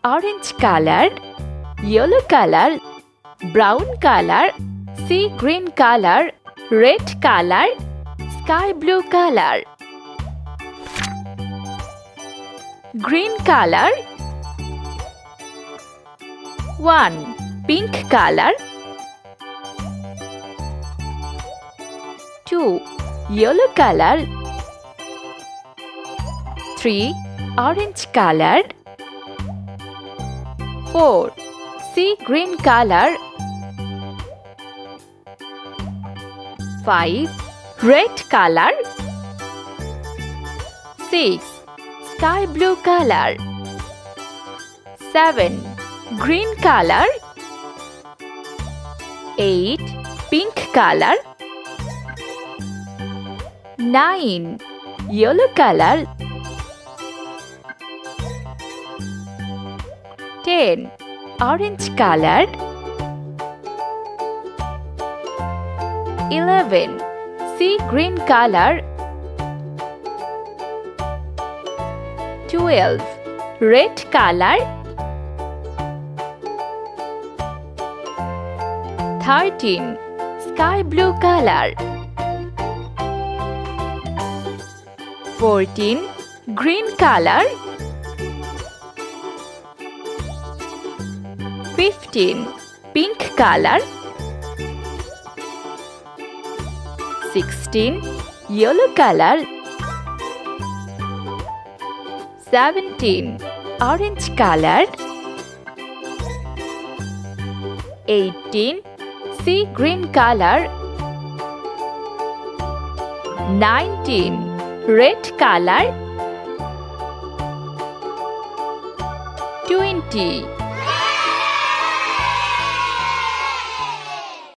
orange color, yellow color, brown color, sea green color, red color, sky blue color. Green color. 1. Pink color. 2. Yellow color. 3. Orange color. 4. Sea green color. 5. Red color. 6. Sky blue color. 7. Green color. 8. Pink color. 9. Yellow color. 10. Orange color. 11. Sea green color. 12. Red color. 13. Sky blue color. 14. Green color. 15. Pink color. 16. Yellow color. 17. Orange color. 18. Sea green color. 19. Red color. 20.